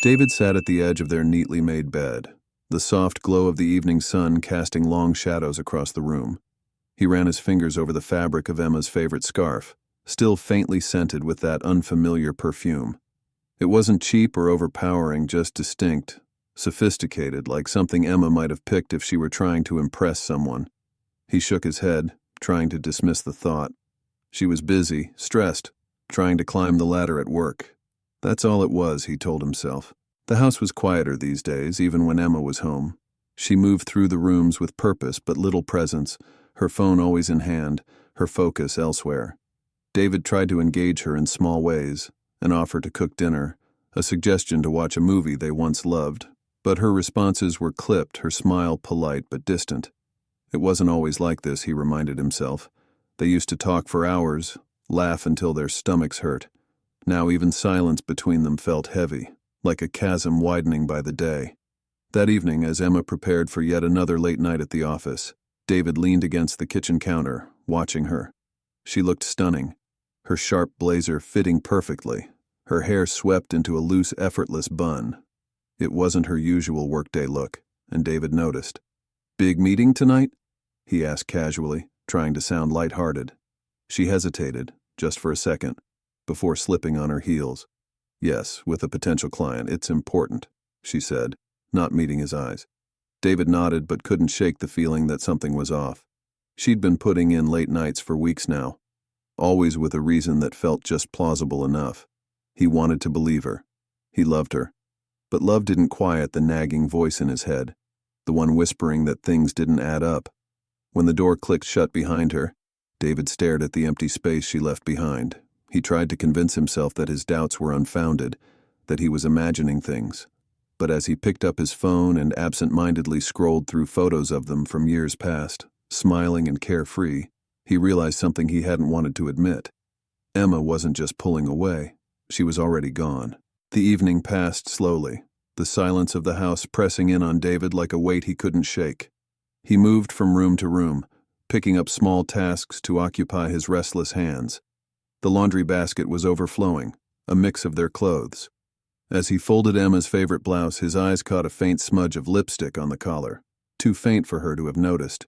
David sat at the edge of their neatly made bed, the soft glow of the evening sun casting long shadows across the room. He ran his fingers over the fabric of Emma's favorite scarf, still faintly scented with that unfamiliar perfume. It wasn't cheap or overpowering, just distinct, sophisticated, like something Emma might have picked if she were trying to impress someone. He shook his head, trying to dismiss the thought. She was busy, stressed, trying to climb the ladder at work. That's all it was, he told himself. The house was quieter these days, even when Emma was home. She moved through the rooms with purpose but little presence, her phone always in hand, her focus elsewhere. David tried to engage her in small ways, an offer to cook dinner, a suggestion to watch a movie they once loved, but her responses were clipped, her smile polite but distant. It wasn't always like this, he reminded himself. They used to talk for hours, laugh until their stomachs hurt. Now even silence between them felt heavy, like a chasm widening by the day. That evening, as Emma prepared for yet another late night at the office, David leaned against the kitchen counter, watching her. She looked stunning, her sharp blazer fitting perfectly, her hair swept into a loose, effortless bun. It wasn't her usual workday look, and David noticed. "Big meeting tonight?" he asked casually, trying to sound lighthearted. She hesitated, just for a second, before slipping on her heels. "Yes, with a potential client. It's important," she said, not meeting his eyes. David nodded but couldn't shake the feeling that something was off. She'd been putting in late nights for weeks now, always with a reason that felt just plausible enough. He wanted to believe her. He loved her. But love didn't quiet the nagging voice in his head, the one whispering that things didn't add up. When the door clicked shut behind her, David stared at the empty space she left behind. He tried to convince himself that his doubts were unfounded, that he was imagining things. But as he picked up his phone and absent-mindedly scrolled through photos of them from years past, smiling and carefree, he realized something he hadn't wanted to admit. Emma wasn't just pulling away. She was already gone. The evening passed slowly, the silence of the house pressing in on David like a weight he couldn't shake. He moved from room to room, picking up small tasks to occupy his restless hands. The laundry basket was overflowing, a mix of their clothes. As he folded Emma's favorite blouse, his eyes caught a faint smudge of lipstick on the collar, too faint for her to have noticed,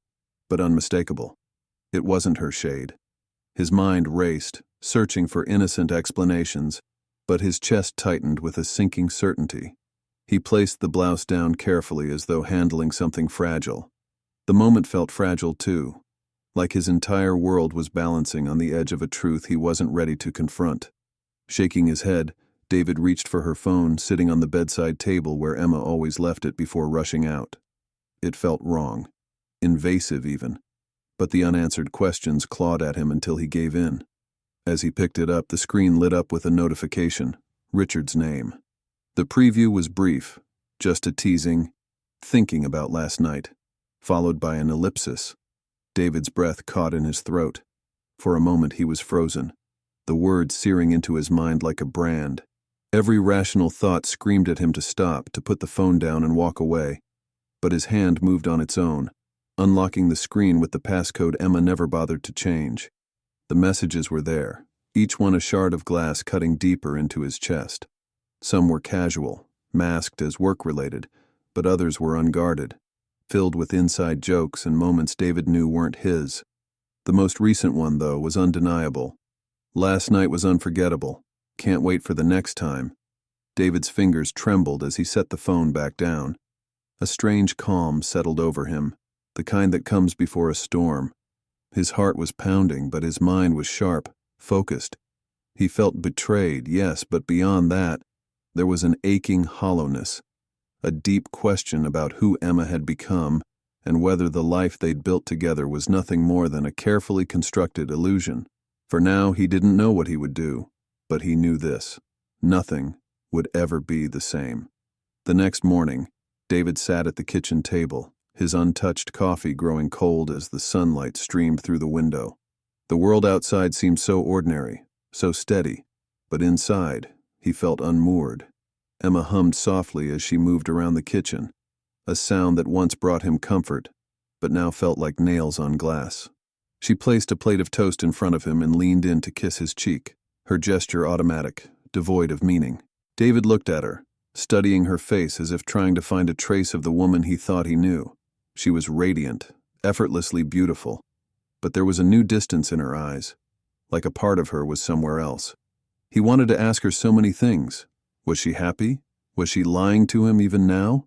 but unmistakable. It wasn't her shade. His mind raced, searching for innocent explanations, but his chest tightened with a sinking certainty. He placed the blouse down carefully as though handling something fragile. The moment felt fragile too, like his entire world was balancing on the edge of a truth he wasn't ready to confront. Shaking his head, David reached for her phone sitting on the bedside table where Emma always left it before rushing out. It felt wrong, invasive even, but the unanswered questions clawed at him until he gave in. As he picked it up, the screen lit up with a notification, Richard's name. The preview was brief, just a teasing, "thinking about last night," followed by an ellipsis. David's breath caught in his throat. For a moment he was frozen, the words searing into his mind like a brand. Every rational thought screamed at him to stop, to put the phone down and walk away. But his hand moved on its own, unlocking the screen with the passcode Emma never bothered to change. The messages were there, each one a shard of glass cutting deeper into his chest. Some were casual, masked as work-related, but others were unguarded, filled with inside jokes and moments David knew weren't his. The most recent one, though, was undeniable. "Last night was unforgettable. Can't wait for the next time." David's fingers trembled as he set the phone back down. A strange calm settled over him, the kind that comes before a storm. His heart was pounding, but his mind was sharp, focused. He felt betrayed, yes, but beyond that, there was an aching hollowness, a deep question about who Emma had become and whether the life they'd built together was nothing more than a carefully constructed illusion. For now, he didn't know what he would do, but he knew this: nothing would ever be the same. The next morning, David sat at the kitchen table, his untouched coffee growing cold as the sunlight streamed through the window. The world outside seemed so ordinary, so steady, but inside, he felt unmoored. Emma hummed softly as she moved around the kitchen, a sound that once brought him comfort, but now felt like nails on glass. She placed a plate of toast in front of him and leaned in to kiss his cheek, her gesture automatic, devoid of meaning. David looked at her, studying her face as if trying to find a trace of the woman he thought he knew. She was radiant, effortlessly beautiful, but there was a new distance in her eyes, like a part of her was somewhere else. He wanted to ask her so many things. Was she happy? Was she lying to him even now?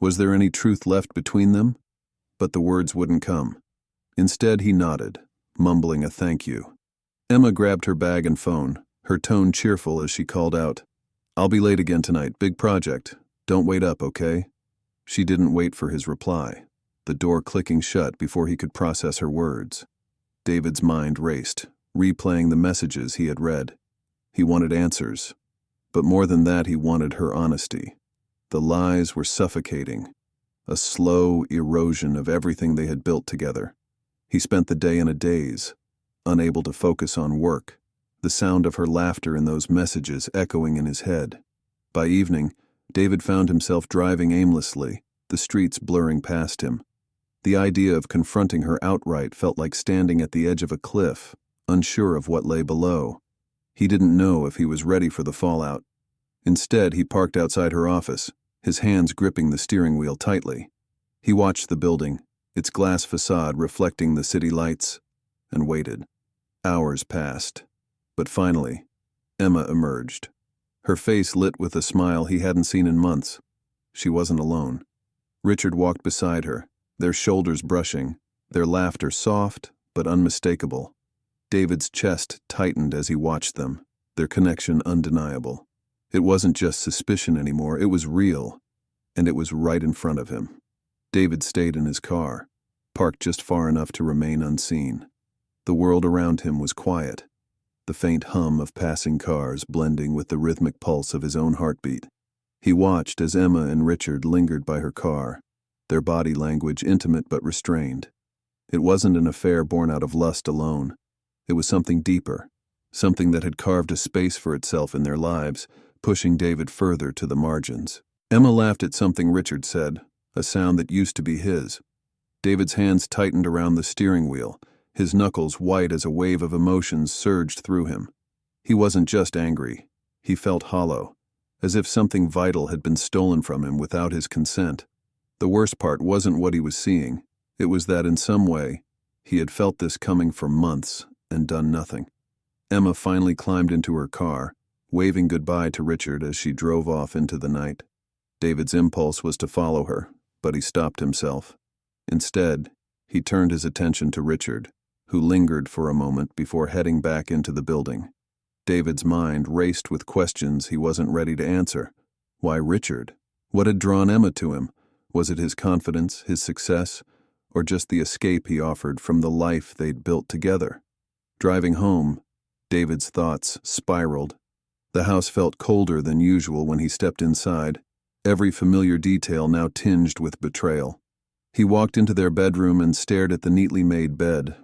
Was there any truth left between them? But the words wouldn't come. Instead, he nodded, mumbling a thank you. Emma grabbed her bag and phone, her tone cheerful as she called out, "I'll be late again tonight, big project. Don't wait up, okay?" She didn't wait for his reply, the door clicking shut before he could process her words. David's mind raced, replaying the messages he had read. He wanted answers, but more than that, he wanted her honesty. The lies were suffocating, a slow erosion of everything they had built together. He spent the day in a daze, unable to focus on work, the sound of her laughter in those messages echoing in his head. By evening, David found himself driving aimlessly, the streets blurring past him. The idea of confronting her outright felt like standing at the edge of a cliff, unsure of what lay below. He didn't know if he was ready for the fallout. Instead, he parked outside her office, his hands gripping the steering wheel tightly. He watched the building, its glass facade reflecting the city lights, and waited. Hours passed, but finally, Emma emerged. Her face lit with a smile he hadn't seen in months. She wasn't alone. Richard walked beside her, their shoulders brushing, their laughter soft but unmistakable. David's chest tightened as he watched them, their connection undeniable. It wasn't just suspicion anymore, it was real, and it was right in front of him. David stayed in his car, parked just far enough to remain unseen. The world around him was quiet, the faint hum of passing cars blending with the rhythmic pulse of his own heartbeat. He watched as Emma and Richard lingered by her car, their body language intimate but restrained. It wasn't an affair born out of lust alone. It was something deeper, something that had carved a space for itself in their lives, pushing David further to the margins. Emma laughed at something Richard said, a sound that used to be his. David's hands tightened around the steering wheel, his knuckles white as a wave of emotions surged through him. He wasn't just angry. He felt hollow, as if something vital had been stolen from him without his consent. The worst part wasn't what he was seeing. It was that in some way, he had felt this coming for months and done nothing. Emma finally climbed into her car, waving goodbye to Richard as she drove off into the night. David's impulse was to follow her, but he stopped himself. Instead, he turned his attention to Richard, who lingered for a moment before heading back into the building. David's mind raced with questions he wasn't ready to answer. Why Richard? What had drawn Emma to him? Was it his confidence, his success, or just the escape he offered from the life they'd built together? Driving home, David's thoughts spiraled. The house felt colder than usual when he stepped inside, every familiar detail now tinged with betrayal. He walked into their bedroom and stared at the neatly made bed,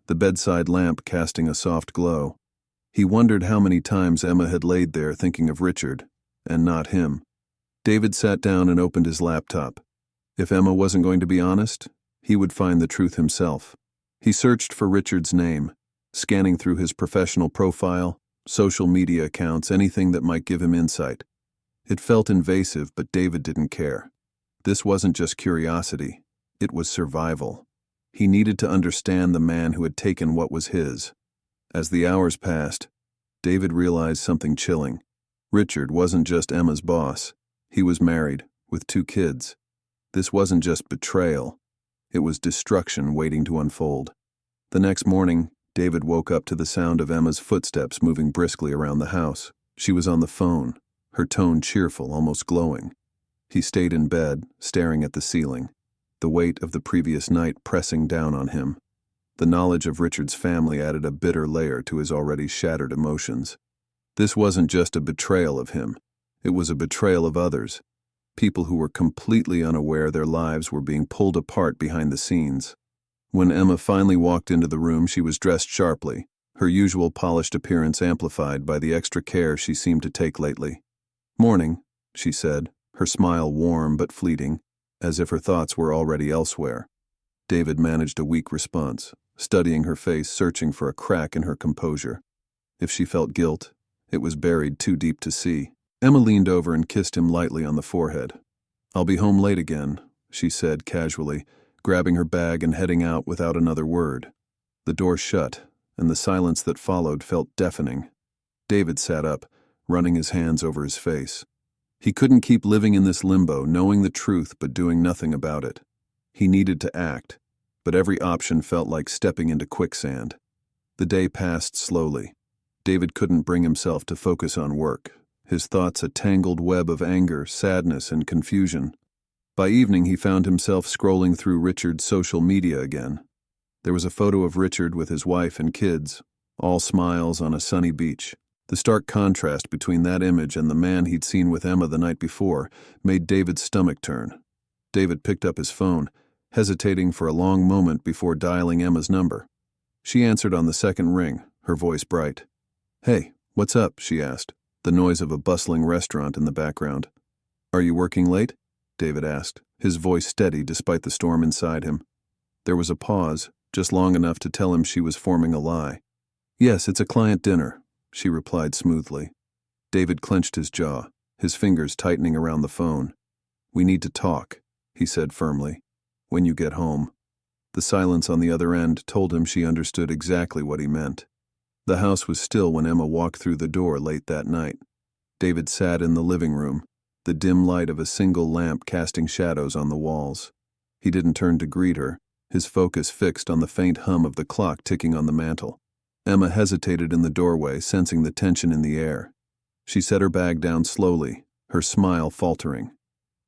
the bedside lamp casting a soft glow. He wondered how many times Emma had laid there thinking of Richard, and not him. David sat down and opened his laptop. If Emma wasn't going to be honest, he would find the truth himself. He searched for Richard's name, scanning through his professional profile, social media accounts, anything that might give him insight. It felt invasive, but David didn't care. This wasn't just curiosity, it was survival. He needed to understand the man who had taken what was his. As the hours passed, David realized something chilling. Richard wasn't just Emma's boss. He was married, with 2 kids. This wasn't just betrayal. It was destruction waiting to unfold. The next morning, David woke up to the sound of Emma's footsteps moving briskly around the house. She was on the phone, her tone cheerful, almost glowing. He stayed in bed, staring at the ceiling, the weight of the previous night pressing down on him. The knowledge of Richard's family added a bitter layer to his already shattered emotions. This wasn't just a betrayal of him. It was a betrayal of others, people who were completely unaware their lives were being pulled apart behind the scenes. When Emma finally walked into the room, she was dressed sharply, her usual polished appearance amplified by the extra care she seemed to take lately. "Morning," she said, her smile warm but fleeting, as if her thoughts were already elsewhere. David managed a weak response, studying her face, searching for a crack in her composure. If she felt guilt, it was buried too deep to see. Emma leaned over and kissed him lightly on the forehead. "I'll be home late again," she said casually, grabbing her bag and heading out without another word. The door shut, and the silence that followed felt deafening. David sat up, running his hands over his face. He couldn't keep living in this limbo, knowing the truth but doing nothing about it. He needed to act, but every option felt like stepping into quicksand. The day passed slowly. David couldn't bring himself to focus on work, his thoughts a tangled web of anger, sadness, and confusion. By evening, he found himself scrolling through Richard's social media again. There was a photo of Richard with his wife and kids, all smiles on a sunny beach. The stark contrast between that image and the man he'd seen with Emma the night before made David's stomach turn. David picked up his phone, hesitating for a long moment before dialing Emma's number. She answered on the second ring, her voice bright. "Hey, what's up?" she asked, the noise of a bustling restaurant in the background. "Are you working late?" David asked, his voice steady despite the storm inside him. There was a pause, just long enough to tell him she was forming a lie. "Yes, it's a client dinner," she replied smoothly. David clenched his jaw, his fingers tightening around the phone. "We need to talk," he said firmly. "When you get home." The silence on the other end told him she understood exactly what he meant. The house was still when Emma walked through the door late that night. David sat in the living room, the dim light of a single lamp casting shadows on the walls. He didn't turn to greet her, his focus fixed on the faint hum of the clock ticking on the mantel. Emma hesitated in the doorway, sensing the tension in the air. She set her bag down slowly, her smile faltering.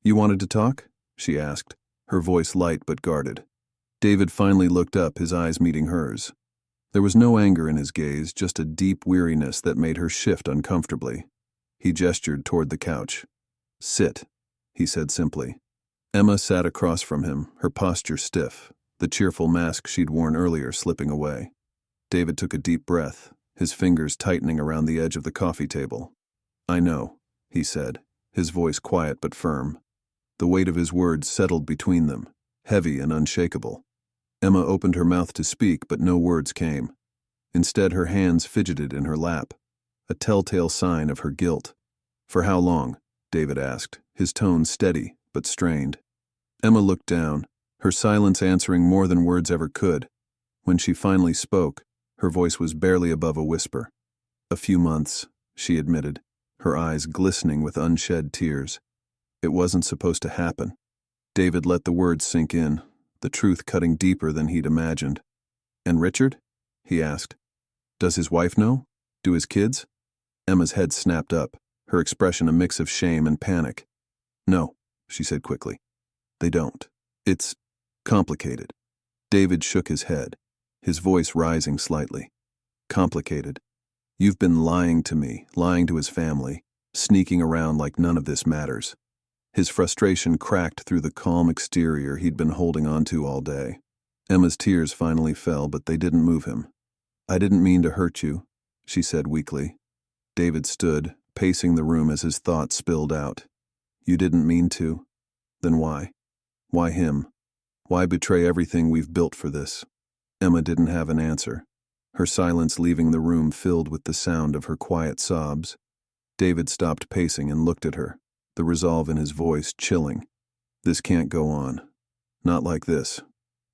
"You wanted to talk?" she asked, her voice light but guarded. David finally looked up, his eyes meeting hers. There was no anger in his gaze, just a deep weariness that made her shift uncomfortably. He gestured toward the couch. "Sit," he said simply. Emma sat across from him, her posture stiff, the cheerful mask she'd worn earlier slipping away. David took a deep breath, his fingers tightening around the edge of the coffee table. "I know," he said, his voice quiet but firm. The weight of his words settled between them, heavy and unshakable. Emma opened her mouth to speak, but no words came. Instead, her hands fidgeted in her lap, a telltale sign of her guilt. "For how long?" David asked, his tone steady but strained. Emma looked down, her silence answering more than words ever could. When she finally spoke, her voice was barely above a whisper. "A few months," she admitted, her eyes glistening with unshed tears. "It wasn't supposed to happen." David let the words sink in, the truth cutting deeper than he'd imagined. "And Richard?" he asked. "Does his wife know? Do his kids?" Emma's head snapped up, her expression a mix of shame and panic. "No," she said quickly. "They don't. It's complicated." David shook his head, his voice rising slightly. "Complicated. You've been lying to me, lying to his family, sneaking around like none of this matters." His frustration cracked through the calm exterior he'd been holding onto all day. Emma's tears finally fell, but they didn't move him. "I didn't mean to hurt you," she said weakly. David stood, pacing the room as his thoughts spilled out. "You didn't mean to? Then why? Why him? Why betray everything we've built for this?" Emma didn't have an answer, her silence leaving the room filled with the sound of her quiet sobs. David stopped pacing and looked at her, the resolve in his voice chilling. "This can't go on. Not like this."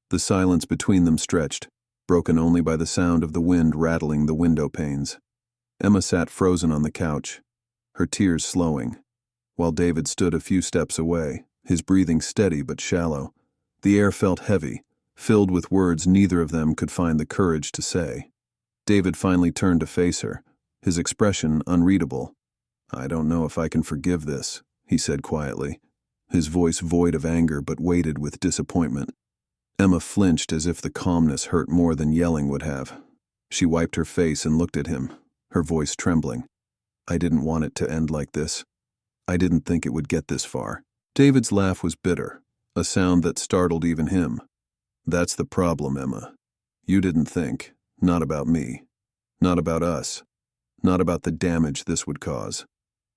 The silence between them stretched, broken only by the sound of the wind rattling the window panes. Emma sat frozen on the couch, her tears slowing, while David stood a few steps away, his breathing steady but shallow. The air felt heavy, filled with words neither of them could find the courage to say. David finally turned to face her, his expression unreadable. "I don't know if I can forgive this," he said quietly, his voice void of anger but weighted with disappointment. Emma flinched as if the calmness hurt more than yelling would have. She wiped her face and looked at him, her voice trembling. "I didn't want it to end like this. I didn't think it would get this far." David's laugh was bitter, a sound that startled even him. "That's the problem, Emma. You didn't think, not about me, not about us, not about the damage this would cause."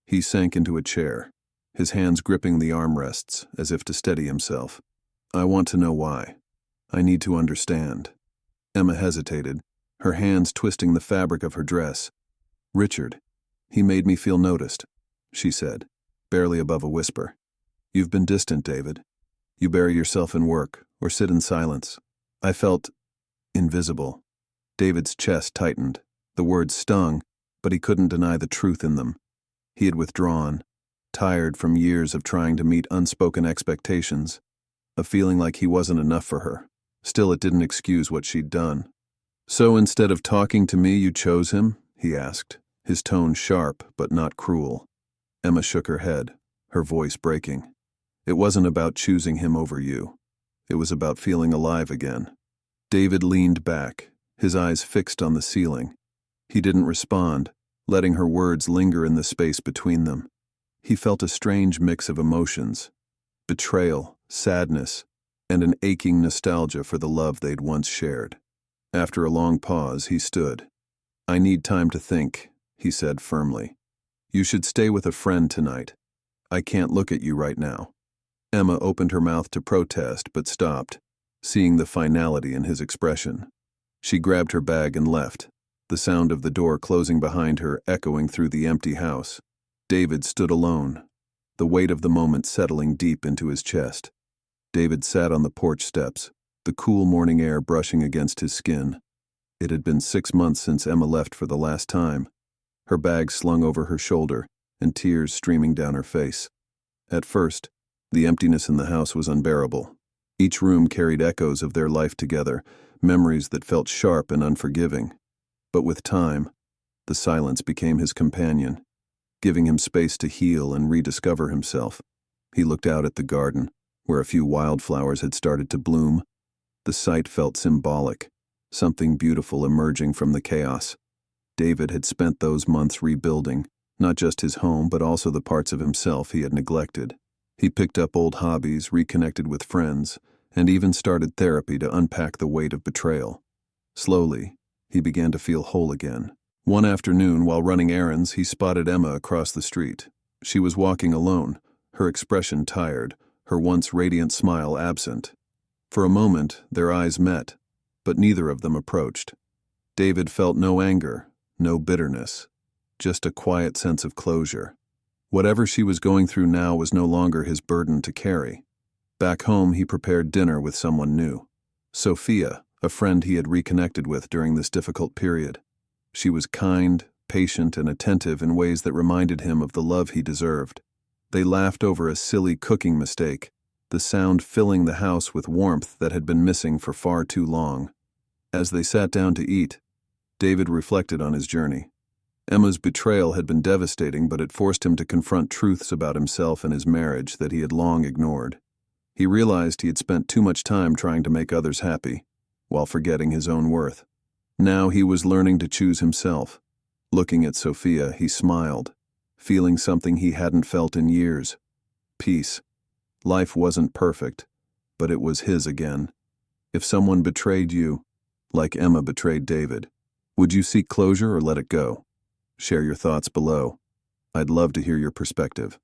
He sank into a chair, his hands gripping the armrests as if to steady himself. "I want to know why. I need to understand." Emma hesitated, her hands twisting the fabric of her dress. "Richard. He made me feel noticed," she said, barely above a whisper. You've been distant, David. You bury yourself in work, or sit in silence. I felt invisible. David's chest tightened. The words stung, but he couldn't deny the truth in them. He had withdrawn, tired from years of trying to meet unspoken expectations, of feeling like he wasn't enough for her. Still, it didn't excuse what she'd done. So instead of talking to me, you chose him? He asked, his tone sharp but not cruel. Emma shook her head, her voice breaking. It wasn't about choosing him over you. It was about feeling alive again. David leaned back, his eyes fixed on the ceiling. He didn't respond, letting her words linger in the space between them. He felt a strange mix of emotions: betrayal, sadness, and an aching nostalgia for the love they'd once shared. After a long pause, he stood. I need time to think, he said firmly. You should stay with a friend tonight. I can't look at you right now. Emma opened her mouth to protest but stopped, seeing the finality in his expression. She grabbed her bag and left, the sound of the door closing behind her echoing through the empty house. David stood alone, the weight of the moment settling deep into his chest. David sat on the porch steps, the cool morning air brushing against his skin. It had been 6 months since Emma left for the last time, her bag slung over her shoulder and tears streaming down her face. At first, the emptiness in the house was unbearable. Each room carried echoes of their life together, memories that felt sharp and unforgiving. But with time, the silence became his companion, giving him space to heal and rediscover himself. He looked out at the garden, where a few wildflowers had started to bloom. The sight felt symbolic, something beautiful emerging from the chaos. David had spent those months rebuilding, not just his home but also the parts of himself he had neglected. He picked up old hobbies, reconnected with friends, and even started therapy to unpack the weight of betrayal. Slowly, he began to feel whole again. One afternoon, while running errands, he spotted Emma across the street. She was walking alone, her expression tired, her once radiant smile absent. For a moment, their eyes met, but neither of them approached. David felt no anger, no bitterness, just a quiet sense of closure. Whatever she was going through now was no longer his burden to carry. Back home, he prepared dinner with someone new. Sophia, a friend he had reconnected with during this difficult period. She was kind, patient, and attentive in ways that reminded him of the love he deserved. They laughed over a silly cooking mistake, the sound filling the house with warmth that had been missing for far too long. As they sat down to eat, David reflected on his journey. Emma's betrayal had been devastating, but it forced him to confront truths about himself and his marriage that he had long ignored. He realized he had spent too much time trying to make others happy, while forgetting his own worth. Now he was learning to choose himself. Looking at Sophia, he smiled, feeling something he hadn't felt in years: peace. Life wasn't perfect, but it was his again. If someone betrayed you, like Emma betrayed David, would you seek closure or let it go? Share your thoughts below. I'd love to hear your perspective.